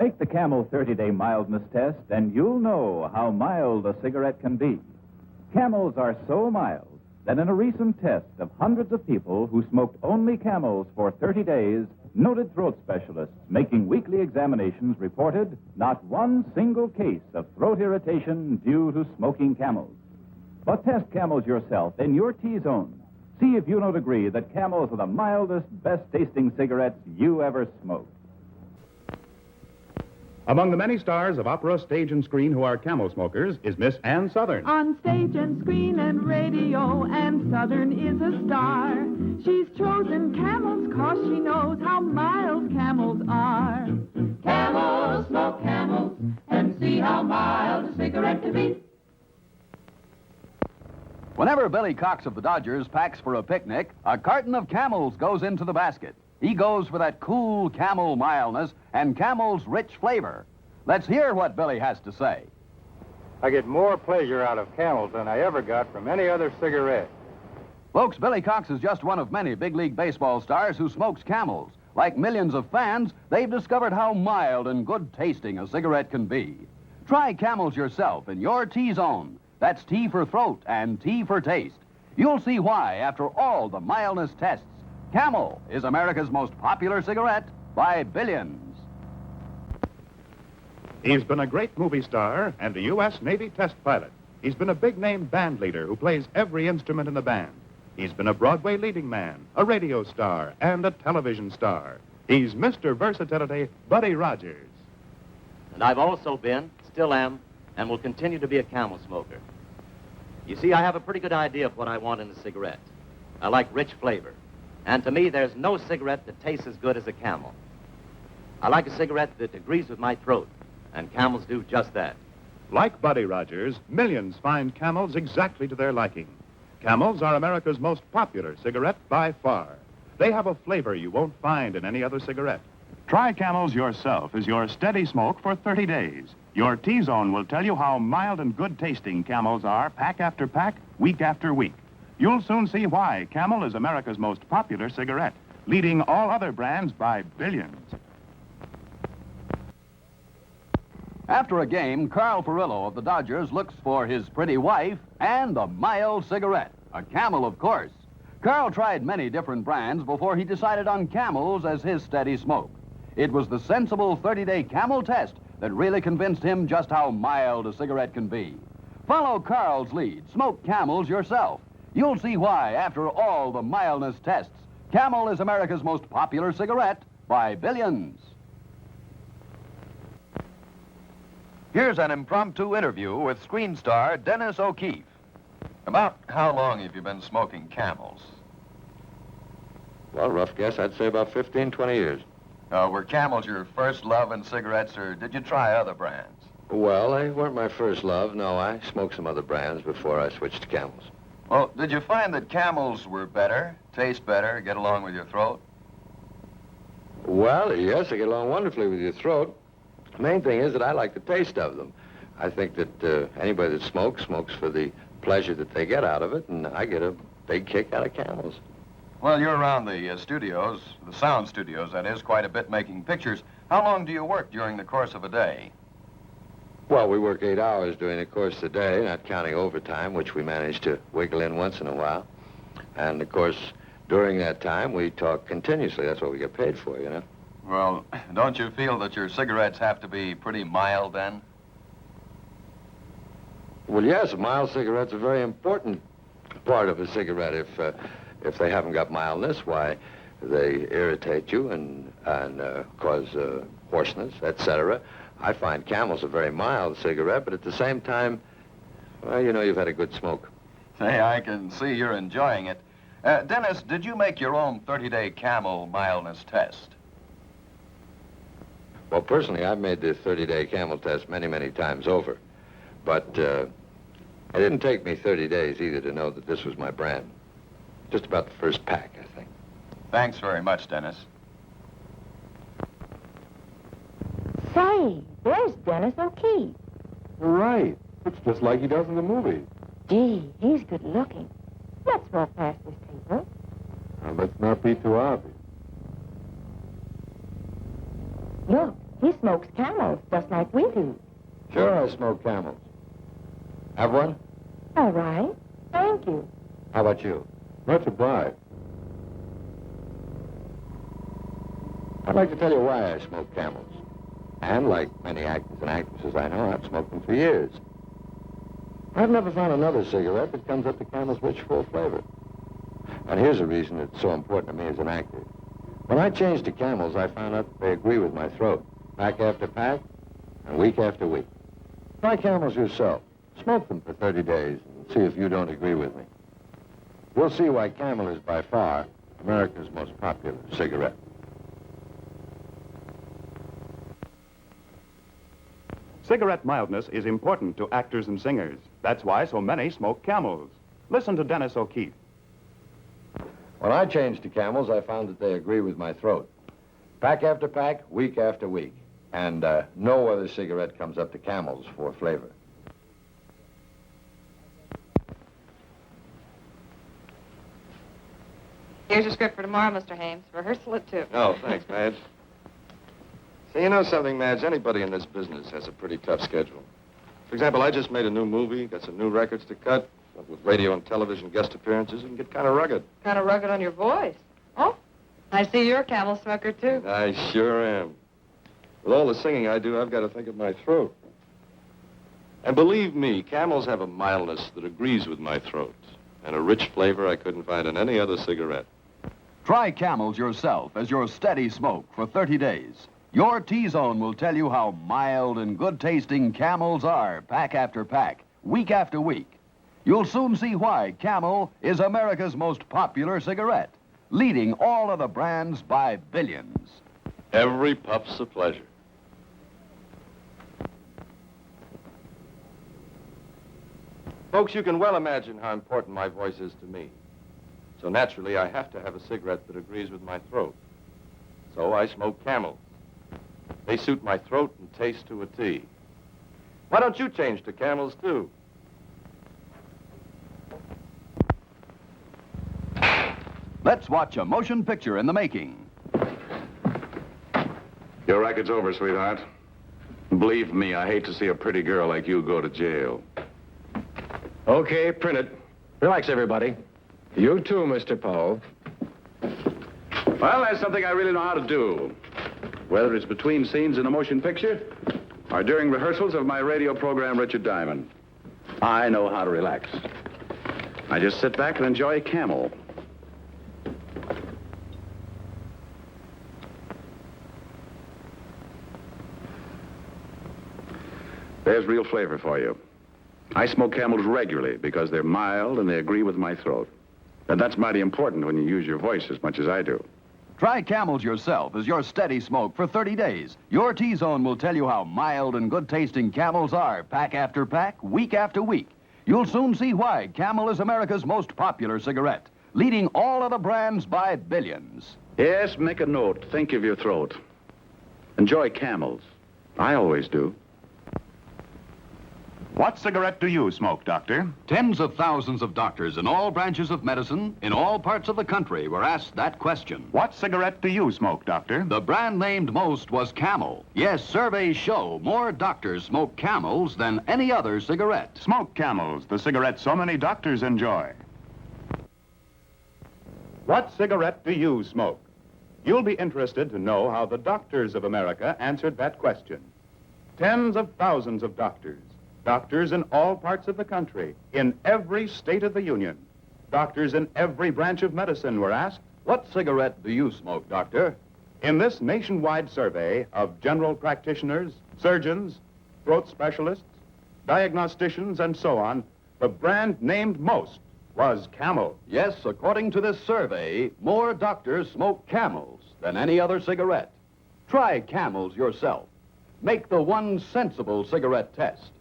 Take the Camel 30-day mildness test, and you'll know how mild a cigarette can be. Camels are so mild that in a recent test of hundreds of people who smoked only Camels for 30 days, noted throat specialists making weekly examinations reported not one single case of throat irritation due to smoking Camels. But test Camels yourself in your T-zone. See if you don't agree that Camels are the mildest, best-tasting cigarettes you ever smoked. Among the many stars of opera, stage, and screen who are Camel smokers is Miss Ann Sothern. On stage and screen and radio, Ann Sothern is a star. She's chosen Camels 'cause she knows how mild Camels are. Camels, smoke Camels, and see how mild a cigarette can be. Whenever Billy Cox of the Dodgers packs for a picnic, a carton of Camels goes into the basket. He goes for that cool Camel mildness and Camel's rich flavor. Let's hear what Billy has to say. I get more pleasure out of Camels than I ever got from any other cigarette. Folks, Billy Cox is just one of many big league baseball stars who smokes Camels. Like millions of fans, they've discovered how mild and good tasting a cigarette can be. Try Camels yourself in your T-zone. That's T for throat and T for taste. You'll see why, after all the mildness tests, Camel is America's most popular cigarette by billions. He's been a great movie star and a U.S. Navy test pilot. He's been a big-name band leader who plays every instrument in the band. He's been a Broadway leading man, a radio star, and a television star. He's Mr. Versatility, Buddy Rogers. And I've also been, still am, and will continue to be a Camel smoker. You see, I have a pretty good idea of what I want in a cigarette. I like rich flavor. And to me, there's no cigarette that tastes as good as a Camel. I like a cigarette that agrees with my throat, and Camels do just that. Like Buddy Rogers, millions find Camels exactly to their liking. Camels are America's most popular cigarette by far. They have a flavor you won't find in any other cigarette. Try Camels yourself as your steady smoke for 30 days. Your T-zone will tell you how mild and good-tasting Camels are pack after pack, week after week. You'll soon see why Camel is America's most popular cigarette, leading all other brands by billions. After a game, Carl Furillo of the Dodgers looks for his pretty wife and a mild cigarette, a Camel, of course. Carl tried many different brands before he decided on Camels as his steady smoke. It was the sensible 30-day Camel test that really convinced him just how mild a cigarette can be. Follow Carl's lead. Smoke Camels yourself. You'll see why, after all the mildness tests, Camel is America's most popular cigarette by billions. Here's an impromptu interview with screen star Dennis O'Keefe. About how long have you been smoking Camels? Well, rough guess, I'd say about 15, 20 years. Were Camels your first love in cigarettes, or did you try other brands? Well, they weren't my first love. No, I smoked some other brands before I switched to Camels. Well, did you find that Camels were better, taste better, get along with your throat? Well, yes, they get along wonderfully with your throat. The main thing is that I like the taste of them. I think that anybody that smokes for the pleasure that they get out of it, and I get a big kick out of Camels. Well, you're around the studios, the sound studios, that is, quite a bit making pictures. How long do you work during the course of a day? Well, we work 8 hours during the course of the day, not counting overtime, which we manage to wiggle in once in a while. And, of course, during that time, we talk continuously. That's what we get paid for, you know. Well, don't you feel that your cigarettes have to be pretty mild, then? Well, yes, a mild cigarette's a very important part of a cigarette. If they haven't got mildness, why, they irritate you and cause hoarseness, etc. I find Camel's a very mild cigarette, but at the same time, well, you know, you've had a good smoke. Say, I can see you're enjoying it. Dennis, did you make your own 30-day Camel mildness test? Well, personally, I've made the 30-day Camel test many, many times over. But it didn't take me 30 days either to know that this was my brand. Just about the first pack, I think. Thanks very much, Dennis. Say, there's Dennis O'Keefe. Right. It's just like he does in the movie. Gee, he's good looking. Let's walk past this table. Now, let's not be too obvious. Look, He smokes Camels just like we do. Sure, I smoke Camels. Have one? All right. Thank you. How about you? Much obliged. I'd like to tell you why I smoke Camels. And like many actors and actresses I know, I've smoked them for years. I've never found another cigarette that comes up to Camel's rich, full flavor. And here's the reason it's so important to me as an actor. When I changed to Camels, I found out that they agree with my throat, pack after pack, and week after week. Try Camels yourself. Smoke them for 30 days and see if you don't agree with me. You'll see why Camel is by far America's most popular cigarette. Cigarette mildness is important to actors and singers. That's why so many smoke Camels. Listen to Dennis O'Keefe. When I changed to Camels, I found that they agree with my throat. Pack after pack, week after week. And no other cigarette comes up to Camels for flavor. Here's your script for tomorrow, Mr. Hames. Rehearsal at 2. Oh, thanks, Madge. Say, you know something, Madge? Anybody in this business has a pretty tough schedule. For example, I just made a new movie, got some new records to cut. With radio and television guest appearances, it can get kind of rugged. Kind of rugged on your voice. Oh, I see you're a Camel smoker, too. I sure am. With all the singing I do, I've got to think of my throat. And believe me, Camels have a mildness that agrees with my throat, and a rich flavor I couldn't find in any other cigarette. Try Camels yourself as your steady smoke for 30 days. Your T-Zone will tell you how mild and good-tasting Camels are, pack after pack, week after week. You'll soon see why Camel is America's most popular cigarette, leading all other brands by billions. Every puff's a pleasure. Folks, you can well imagine how important my voice is to me. So naturally, I have to have a cigarette that agrees with my throat. So I smoke Camels. They suit my throat and taste to a T. Why don't you change to Camels, too? Let's watch a motion picture in the making. Your record's over, sweetheart. Believe me, I hate to see a pretty girl like you go to jail. Okay, print it. Relax, everybody. You too, Mr. Powell. Well, that's something I really know how to do. Whether it's between scenes in a motion picture or during rehearsals of my radio program, Richard Diamond, I know how to relax. I just sit back and enjoy Camel. There's real flavor for you. I smoke Camels regularly because they're mild and they agree with my throat. And that's mighty important when you use your voice as much as I do. Try Camels yourself as your steady smoke for 30 days. Your T-Zone will tell you how mild and good-tasting Camels are, pack after pack, week after week. You'll soon see why Camel is America's most popular cigarette, leading all other brands by billions. Yes, make a note. Think of your throat. Enjoy Camels. I always do. What cigarette do you smoke, Doctor? Tens of thousands of doctors in all branches of medicine, in all parts of the country, were asked that question. What cigarette do you smoke, Doctor? The brand named most was Camel. Yes, surveys show more doctors smoke Camels than any other cigarette. Smoke Camels, the cigarette so many doctors enjoy. What cigarette do you smoke? You'll be interested to know how the doctors of America answered that question. Tens of thousands of doctors. Doctors in all parts of the country, in every state of the Union. Doctors in every branch of medicine were asked, what cigarette do you smoke, doctor? In this nationwide survey of general practitioners, surgeons, throat specialists, diagnosticians, and so on, the brand named most was Camel. Yes, according to this survey, more doctors smoke Camels than any other cigarette. Try Camels yourself. Make the one sensible cigarette test.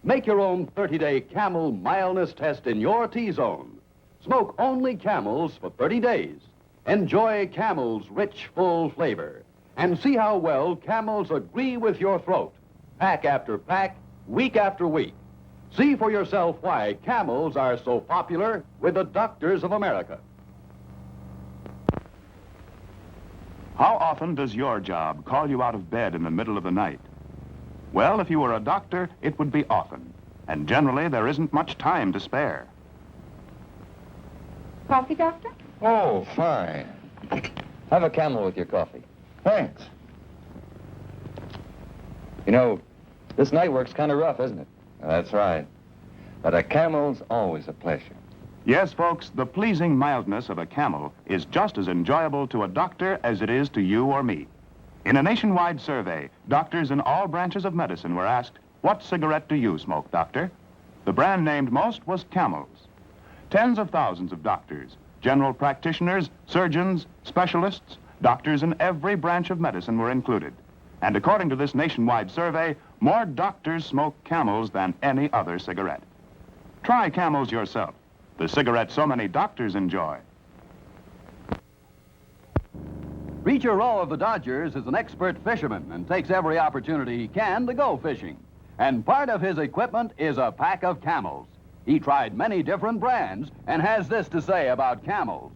Make your own 30-day Camel mildness test in your T-Zone. Smoke only Camels for 30 days. Enjoy Camel's rich, full flavor. And see how well Camels agree with your throat. Pack after pack, week after week. See for yourself why Camels are so popular with the doctors of America. How often does your job call you out of bed in the middle of the night? Well, if you were a doctor, it would be often. And generally, there isn't much time to spare. Coffee, Doctor? Oh, fine. Have a Camel with your coffee. Thanks. You know, this night work's kind of rough, isn't it? That's right. But a Camel's always a pleasure. Yes, folks, the pleasing mildness of a Camel is just as enjoyable to a doctor as it is to you or me. In a nationwide survey, doctors in all branches of medicine were asked, "What cigarette do you smoke, doctor?" The brand named most was Camel's. Tens of thousands of doctors, general practitioners, surgeons, specialists, doctors in every branch of medicine were included. And according to this nationwide survey, more doctors smoke Camels than any other cigarette. Try Camels yourself, the cigarette so many doctors enjoy. Reacher Rowe of the Dodgers is an expert fisherman and takes every opportunity he can to go fishing. And part of his equipment is a pack of Camels. He tried many different brands and has this to say about Camels.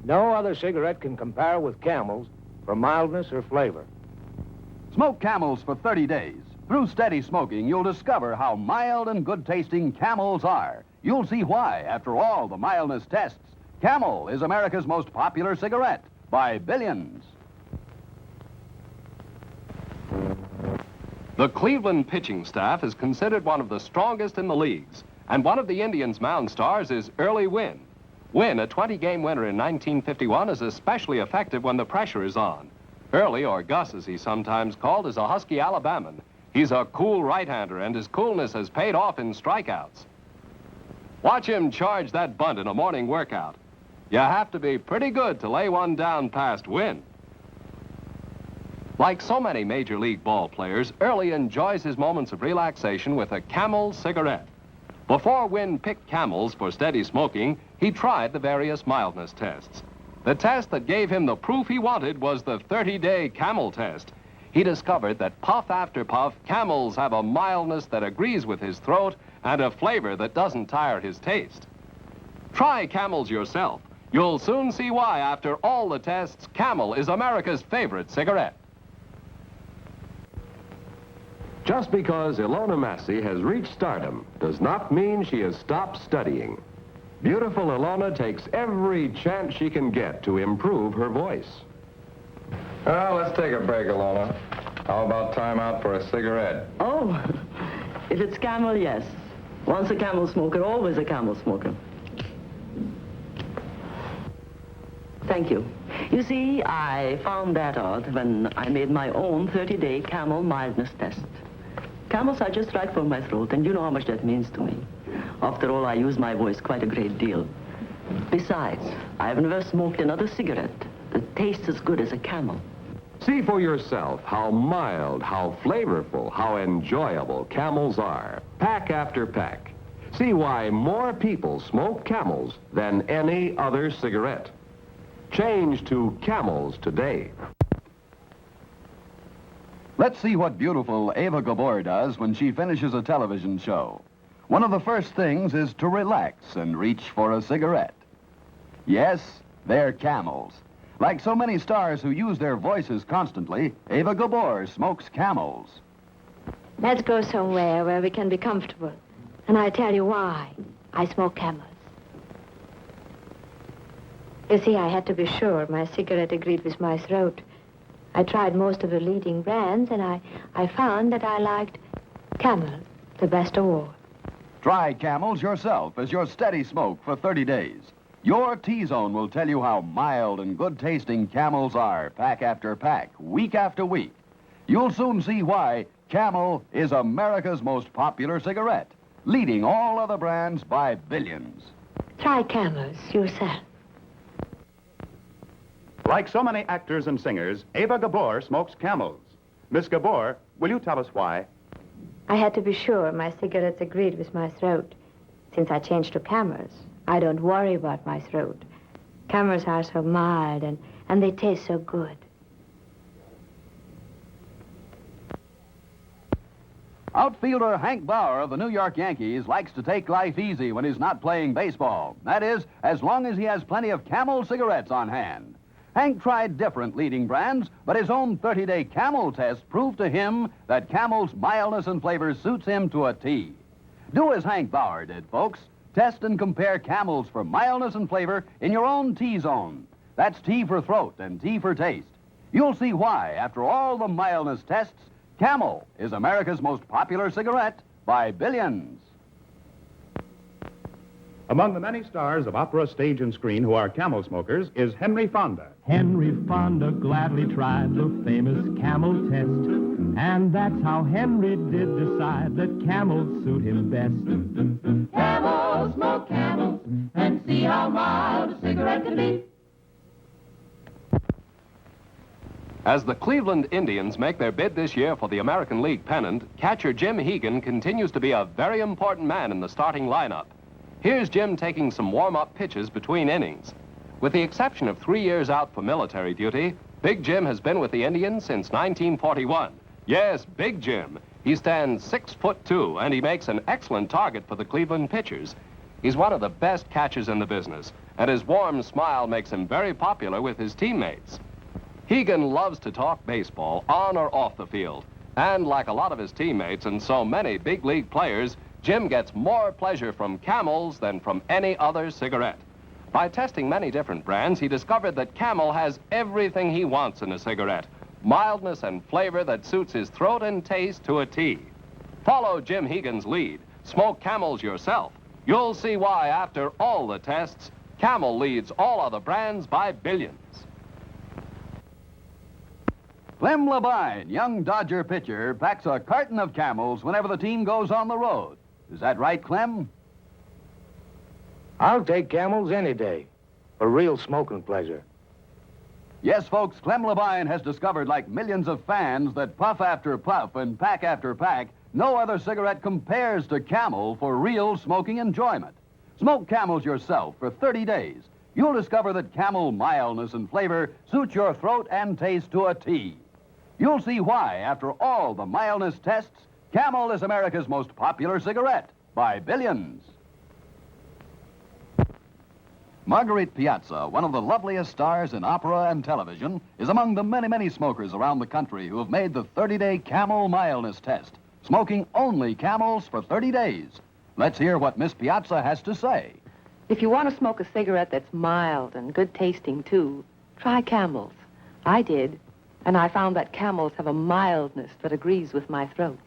No other cigarette can compare with Camel's for mildness or flavor. Smoke Camels for 30 days. Through steady smoking, you'll discover how mild and good-tasting Camels are. You'll see why, after all the mildness tests, Camel is America's most popular cigarette by billions. The Cleveland pitching staff is considered one of the strongest in the leagues, and one of the Indians' mound stars is Early Wynn. Wynn, a 20-game winner in 1951, is especially effective when the pressure is on. Early, or Gus as he's sometimes called, is a husky Alabaman. He's a cool right-hander, and his coolness has paid off in strikeouts. Watch him charge that bunt in a morning workout. You have to be pretty good to lay one down past Wynn. Like so many Major League ball players, Early enjoys his moments of relaxation with a Camel cigarette. Before Wynn picked Camels for steady smoking, he tried the various mildness tests. The test that gave him the proof he wanted was the 30-day Camel test. He discovered that puff after puff, Camels have a mildness that agrees with his throat and a flavor that doesn't tire his taste. Try Camels yourself. You'll soon see why, after all the tests, Camel is America's favorite cigarette. Just because Ilona Massey has reached stardom does not mean she has stopped studying. Beautiful Ilona takes every chance she can get to improve her voice. Well, let's take a break, Ilona. How about time out for a cigarette? Oh, if it's Camel, yes. Once a Camel smoker, always a Camel smoker. Thank you. You see, I found that out when I made my own 30-day Camel mildness test. Camels are just right for my throat, and you know how much that means to me. After all, I use my voice quite a great deal. Besides, I've never smoked another cigarette that tastes as good as a Camel. See for yourself how mild, how flavorful, how enjoyable Camels are, pack after pack. See why more people smoke Camels than any other cigarette. Change to Camels today. Let's see what beautiful Ava Gabor does when she finishes a television show. One of the first things is to relax and reach for a cigarette. Yes, they're Camels. Like so many stars who use their voices constantly, Ava Gabor smokes Camels. Let's go somewhere where we can be comfortable. And I tell you why I smoke Camels. You see, I had to be sure my cigarette agreed with my throat. I tried most of the leading brands, and I found that I liked Camel the best of all. Try Camels yourself as your steady smoke for 30 days. Your T-Zone will tell you how mild and good-tasting Camels are, pack after pack, week after week. You'll soon see why Camel is America's most popular cigarette, leading all other brands by billions. Try Camels yourself. Like so many actors and singers, Ava Gabor smokes Camels. Miss Gabor, will you tell us why? I had to be sure my cigarettes agreed with my throat. Since I changed to Camels, I don't worry about my throat. Camels are so mild and they taste so good. Outfielder Hank Bauer of the New York Yankees likes to take life easy when he's not playing baseball. That is, as long as he has plenty of Camel cigarettes on hand. Hank tried different leading brands, but his own 30-day Camel test proved to him that Camel's mildness and flavor suits him to a T. Do as Hank Bauer did, folks. Test and compare Camels for mildness and flavor in your own T-zone. That's T for throat and T for taste. You'll see why, after all the mildness tests, Camel is America's most popular cigarette by billions. Among the many stars of opera, stage, and screen who are Camel smokers is Henry Fonda. Henry Fonda gladly tried the famous Camel test, and that's how Henry did decide that Camels suit him best. Camel, smoke Camels, and see how mild a cigarette can be. As the Cleveland Indians make their bid this year for the American League pennant, catcher Jim Hegan continues to be a very important man in the starting lineup. Here's Jim taking some warm-up pitches between innings. With the exception of 3 years out for military duty, Big Jim has been with the Indians since 1941. Yes, Big Jim. He stands 6'2", and he makes an excellent target for the Cleveland pitchers. He's one of the best catchers in the business, and his warm smile makes him very popular with his teammates. Hegan loves to talk baseball on or off the field, and like a lot of his teammates and so many big league players, Jim gets more pleasure from Camels than from any other cigarette. By testing many different brands, he discovered that Camel has everything he wants in a cigarette. Mildness and flavor that suits his throat and taste to a T. Follow Jim Hegan's lead. Smoke Camels yourself. You'll see why, after all the tests, Camel leads all other brands by billions. Clem Labine, young Dodger pitcher, packs a carton of Camels whenever the team goes on the road. Is that right, Clem? I'll take Camels any day. A real smoking pleasure. Yes, folks, Clem Labine has discovered, like millions of fans, that puff after puff and pack after pack, no other cigarette compares to Camel for real smoking enjoyment. Smoke Camels yourself for 30 days. You'll discover that Camel mildness and flavor suits your throat and taste to a T. You'll see why, after all the mildness tests, Camel is America's most popular cigarette by billions. Marguerite Piazza, one of the loveliest stars in opera and television, is among the many, many smokers around the country who have made the 30-day Camel mildness test, smoking only Camels for 30 days. Let's hear what Miss Piazza has to say. If you want to smoke a cigarette that's mild and good tasting, too, try Camels. I did, and I found that Camels have a mildness that agrees with my throat,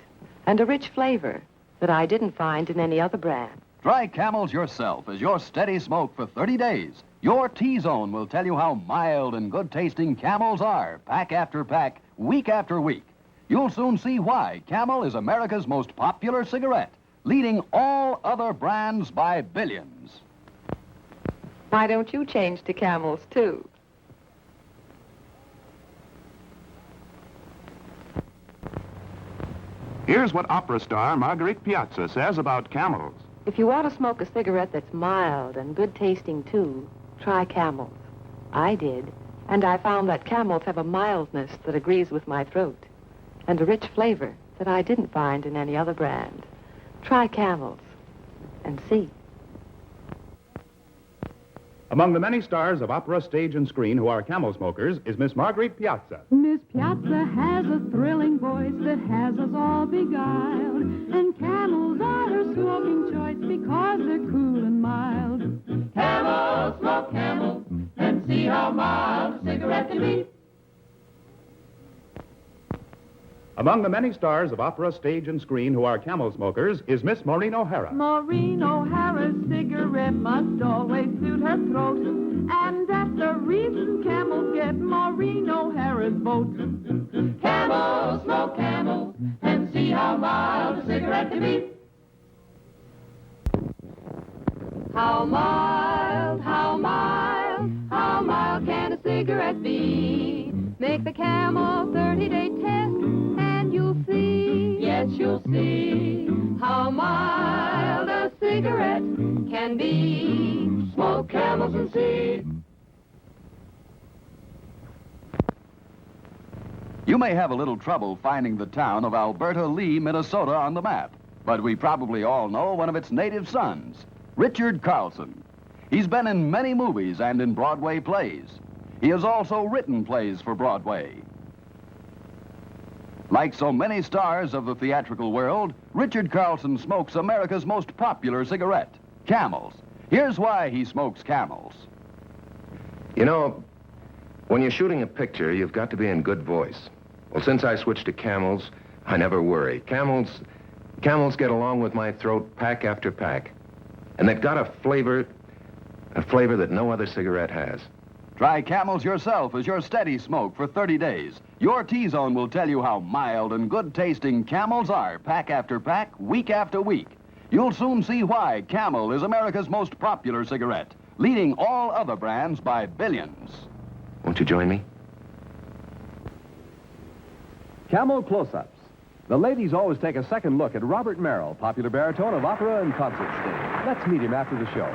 and a rich flavor that I didn't find in any other brand. Try Camels yourself as your steady smoke for 30 days. Your T-zone will tell you how mild and good-tasting Camels are, pack after pack, week after week. You'll soon see why Camel is America's most popular cigarette, leading all other brands by billions. Why don't you change to Camels, too? Here's what opera star Marguerite Piazza says about Camels. If you want to smoke a cigarette that's mild and good tasting, too, try Camels. I did, and I found that Camels have a mildness that agrees with my throat, and a rich flavor that I didn't find in any other brand. Try Camels and see. Among the many stars of opera, stage, and screen who are Camel smokers is Miss Marguerite Piazza. Miss Piazza has a thrilling voice that has us all beguiled, and Camels are her smoking choice because they're cool and mild. Camel, smoke Camel, and see how mild a cigarette can be. Among the many stars of opera, stage, and screen who are Camel smokers is Miss Maureen O'Hara. Maureen O'Hara's cigarette must always suit her throat, and that's the reason Camels get Maureen O'Hara's vote. Camel, smoke Camel, and see how mild a cigarette can be. How mild, how mild, how mild can a cigarette be? Make the Camel 30-day test, and you'll see. Yes, you'll see How mild a cigarette can be. Smoke Camels and see. You may have a little trouble finding the town of Alberta Lee, Minnesota on the map, but we probably all know one of its native sons, Richard Carlson. He's been in many movies and in Broadway plays. He has also written plays for Broadway. Like so many stars of the theatrical world, Richard Carlson smokes America's most popular cigarette, Camels. Here's why he smokes Camels. You know, when you're shooting a picture, you've got to be in good voice. Well, since I switched to Camels, I never worry. Camels get along with my throat pack after pack. And they've got a flavor that no other cigarette has. Try Camels yourself as your steady smoke for 30 days. Your T-Zone will tell you how mild and good-tasting Camels are, pack after pack, week after week. You'll soon see why Camel is America's most popular cigarette, leading all other brands by billions. Won't you join me? Camel close-ups. The ladies always take a second look at Robert Merrill, popular baritone of opera and concert stage. Let's meet him after the show.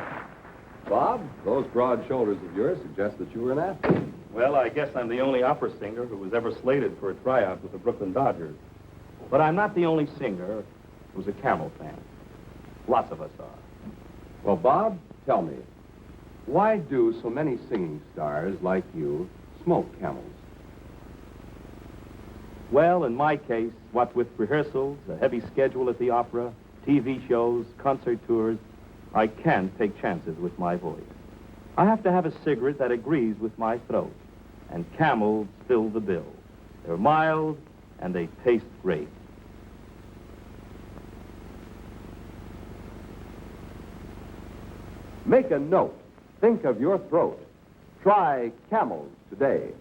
Bob, those broad shoulders of yours suggest that you were an athlete. Well, I guess I'm the only opera singer who was ever slated for a tryout with the Brooklyn Dodgers. But I'm not the only singer who's a Camel fan. Lots of us are. Well, Bob, tell me, why do so many singing stars like you smoke Camels? Well, in my case, what with rehearsals, a heavy schedule at the opera, TV shows, concert tours, I can't take chances with my voice. I have to have a cigarette that agrees with my throat, and Camels fill the bill. They're mild, and they taste great. Make a note. Think of your throat. Try Camels today.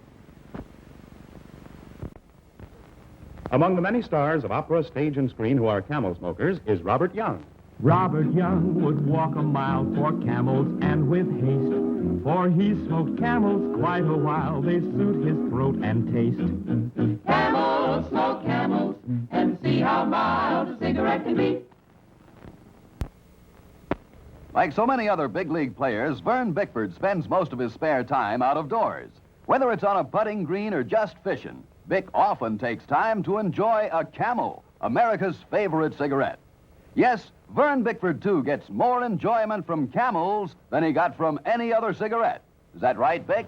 Among the many stars of opera, stage, and screen who are Camel smokers is Robert Young. Robert Young would walk a mile for Camels and with haste, for he smoked Camels quite a while. They suit his throat and taste. Camels, smoke Camels, and see how mild a cigarette can be. Like so many other big league players, Vern Bickford spends most of his spare time out of doors. Whether it's on a putting green or just fishing, Bick often takes time to enjoy a Camel, America's favorite cigarette. Yes, Vern Bickford, too, gets more enjoyment from Camels than he got from any other cigarette. Is that right, Bick?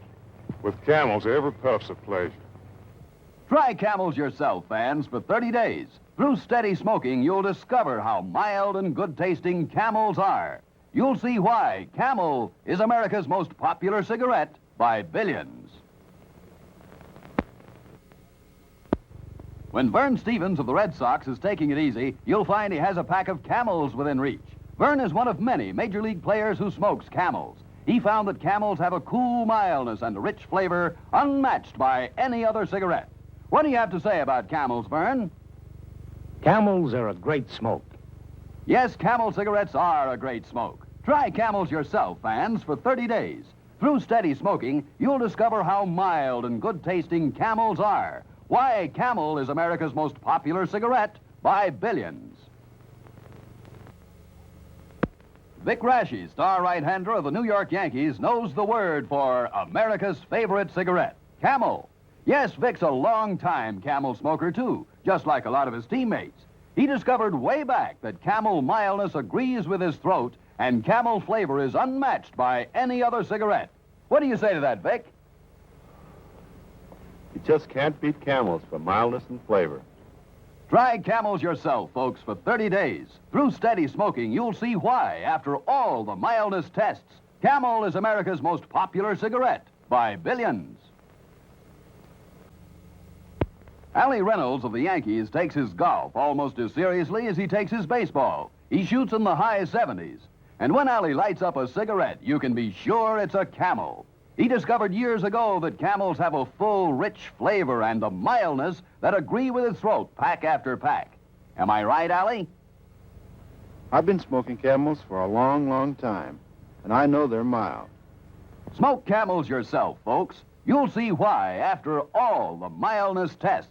With Camels, every puff's a pleasure. Try Camels yourself, fans, for 30 days. Through steady smoking, you'll discover how mild and good-tasting Camels are. You'll see why Camel is America's most popular cigarette by billions. When Vern Stevens of the Red Sox is taking it easy, you'll find he has a pack of Camels within reach. Vern is one of many Major League players who smokes Camels. He found that Camels have a cool mildness and a rich flavor unmatched by any other cigarette. What do you have to say about Camels, Vern? Camels are a great smoke. Yes, Camel cigarettes are a great smoke. Try Camels yourself, fans, for 30 days. Through steady smoking, you'll discover how mild and good-tasting Camels are. Why Camel is America's most popular cigarette by billions. Vic Raschi, star right-hander of the New York Yankees, knows the word for America's favorite cigarette, Camel. Yes, Vic's a long-time Camel smoker, too, just like a lot of his teammates. He discovered way back that Camel mildness agrees with his throat and Camel flavor is unmatched by any other cigarette. What do you say to that, Vic? You just can't beat Camels for mildness and flavor. Try Camels yourself, folks, for 30 days. Through steady smoking, you'll see why, after all the mildness tests, Camel is America's most popular cigarette by billions. Allie Reynolds of the Yankees takes his golf almost as seriously as he takes his baseball. He shoots in the high 70s. And when Allie lights up a cigarette, you can be sure it's a Camel. He discovered years ago that Camels have a full, rich flavor and a mildness that agree with his throat, pack after pack. Am I right, Allie? I've been smoking Camels for a long, long time, and I know they're mild. Smoke Camels yourself, folks. You'll see why, after all the mildness tests,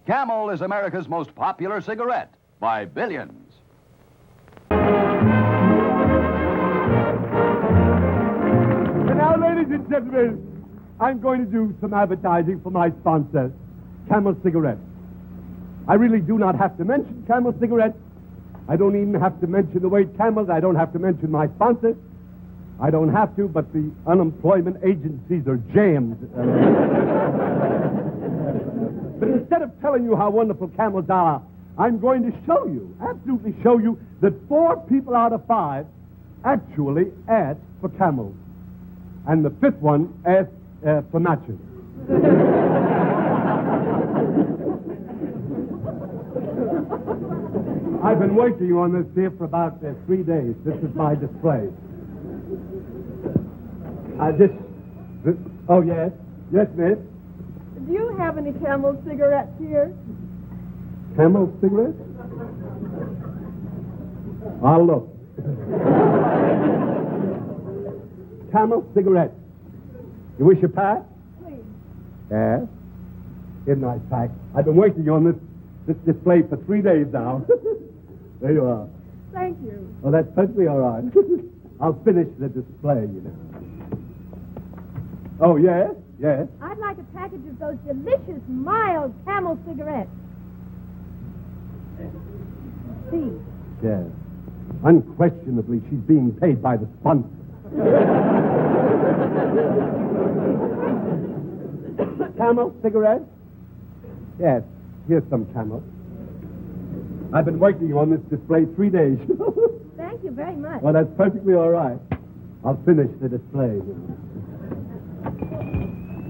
Camel is America's most popular cigarette by billions. And now, ladies and gentlemen, I'm going to do some advertising for my sponsor, Camel Cigarettes. I really do not have to mention Camel Cigarettes. I don't even have to mention the word Camels. I don't have to mention my sponsor. I don't have to, but the unemployment agencies are jammed. But instead of telling you how wonderful camels are, I'm going to show you, absolutely show you, that 4 people out of 5 actually ask for camels. And the 5th one asks for matches. I've been working on this here for about 3 days. This is my display. Oh, yes. Yes, miss. Do you have any Camel cigarettes here? Camel cigarettes? I'll look. Camel cigarettes. You wish a pack? Please. Yes. Here's a nice pack. I've been working on this display for 3 days now. There you are. Thank you. Oh, that's perfectly all right. I'll finish the display, you know. Oh, yes? Yes. I'd like a package of those delicious, mild Camel cigarettes. See. Yes. Unquestionably, she's being paid by the sponsor. Camel cigarettes? Yes. Here's some Camel. I've been working on this display 3 days. Thank you very much. Well, that's perfectly all right. I'll finish the display.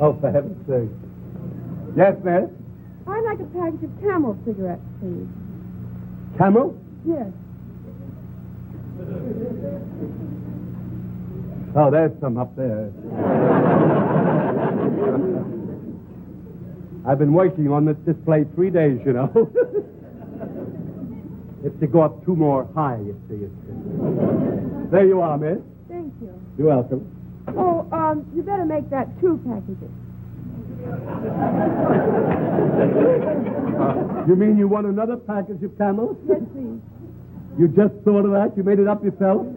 Oh, for heaven's sake. Yes, miss? I'd like a package of Camel cigarettes, please. Camel? Yes. Oh, there's some up there. I've been working on this display 3 days, you know. It's to go up 2 more high, you see. There you are, miss. Thank you. You're welcome. Oh, you better make that 2 packages. You mean you want another package of Camels? Yes, please. You just thought of that? You made it up yourself?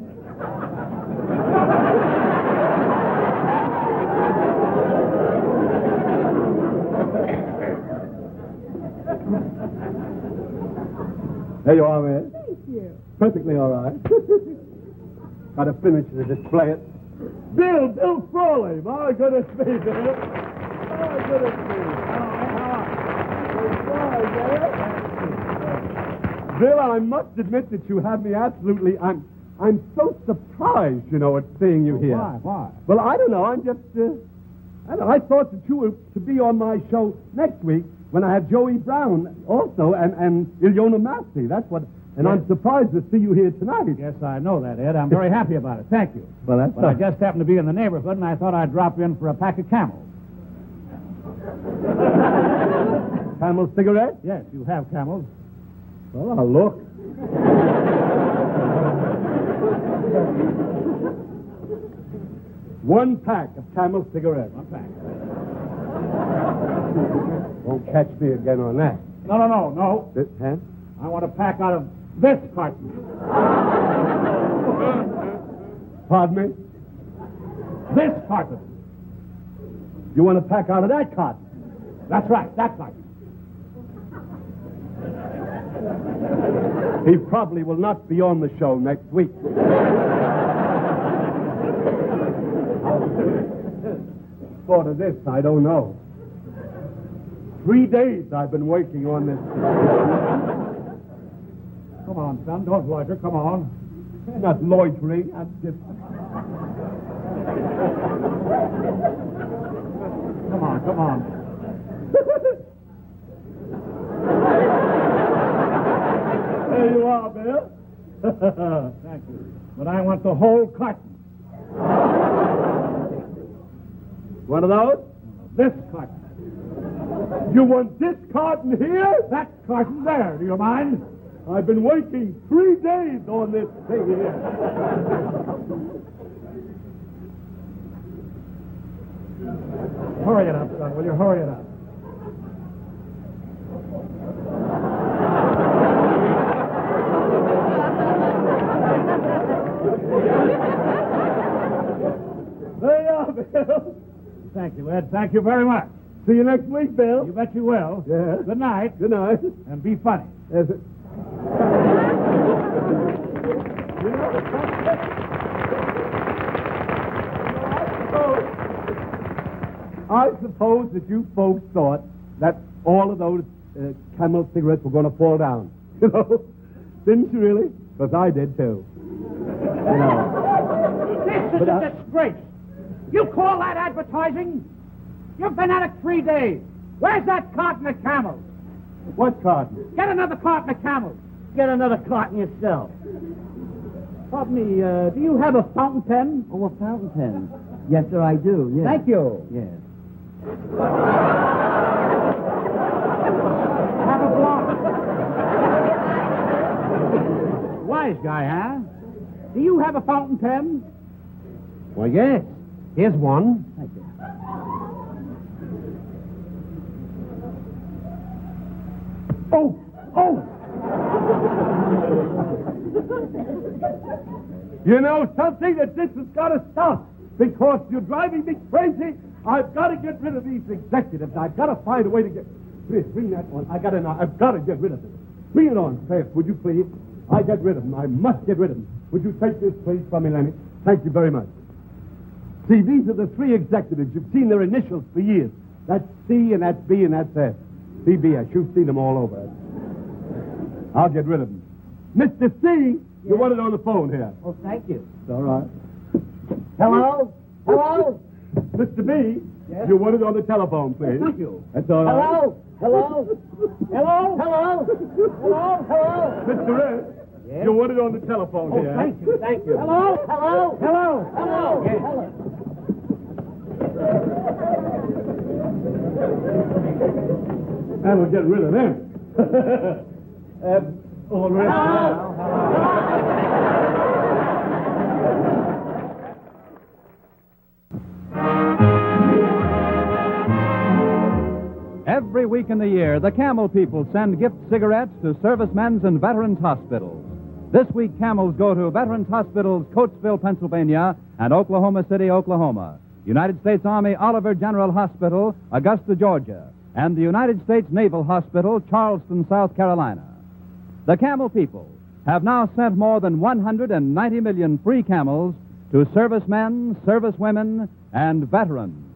There you are, miss. Thank you. Perfectly all right. Got to finish the display. Bill Frawley. My goodness me, Bill. My goodness me. Bill, I must admit that you have me absolutely... I'm so surprised, you know, at seeing you here. Why? Well, I don't know. I'm just... I thought that you were to be on my show next week when I have Joey Brown also and Ilyona Massey. That's what... And I'm surprised to see you here tonight. Yes, I know that, Ed. I'm very happy about it. Thank you. Well, that's But I just happened to be in the neighborhood, and I thought I'd drop in for a pack of Camels. Camel cigarettes? Yes, you have Camels. Well, I'll look. One pack of Camel cigarettes. One pack. Won't catch me again on that. No. This hand? I want a pack out of this carton. Pardon me? This carton. You want a pack out of that carton? That's right, that carton. He probably will not be on the show next week. Thought of this, I don't know. 3 days I've been working on this. Come on, son, don't loiter. Come on. I'm not loitering. I'm just... Come on. There you are, Bill. Thank you. But I want the whole carton. One of those? This carton. You want this carton here? That carton there. Do you mind? I've been working 3 days on this thing here. Hurry it up, son. Will you hurry it up? There you are, Bill. Thank you, Ed. Thank you very much. See you next week, Bill. You bet you will. Yeah. Good night. Good night. And be funny. Yes, it... suppose that you folks thought that all of those Camel cigarettes were going to fall down. You know? Didn't you really? Because I did, too. You know. This is a disgrace. You call that advertising? You've been at it 3 days. Where's that carton of Camels? What carton? Get another carton of Camels. Get another carton yourself. Pardon me, do you have a fountain pen? Oh, a fountain pen. Yes, sir, I do. Yes. Thank you. Yes. Have a block. Wise guy, huh? Do you have a fountain pen? Well, yes. Here's one. Thank you. Oh! Oh! You know something, that this has got to stop, because you're driving me crazy. I've got to get rid of these executives. I've got to find a way to get... Please, bring that one. I've got to get rid of them. Bring it on fast, would you please? I get rid of them. I must get rid of them. Would you take this, please, from me, Lenny? Thank you very much. See, these are the 3 executives. You've seen their initials for years. That's C, and that's B, and that's F. CBS. You've seen them all over. I'll get rid of them. Mr. C, you want it on the phone here. Oh, thank you. It's all right. Hello? Hello? Mr. B, yes? You want it on the telephone, please. Thank you. That's all right. Hello? Hello? Hello? Hello? Hello? Hello? Mr. S, yes? You want it on the telephone Oh, here. thank you, thank you. Hello? Hello? Hello? Hello? Yes. Hello? And we'll get rid of them. All right. Every week in the year, the Camel people send gift cigarettes to servicemen's and veterans' hospitals. This week, Camels go to Veterans Hospitals, Coatesville, Pennsylvania, and Oklahoma City, Oklahoma. United States Army Oliver General Hospital, Augusta, Georgia, and the United States Naval Hospital, Charleston, South Carolina. The Camel people have now sent more than 190 million free Camels to servicemen, servicewomen, and veterans.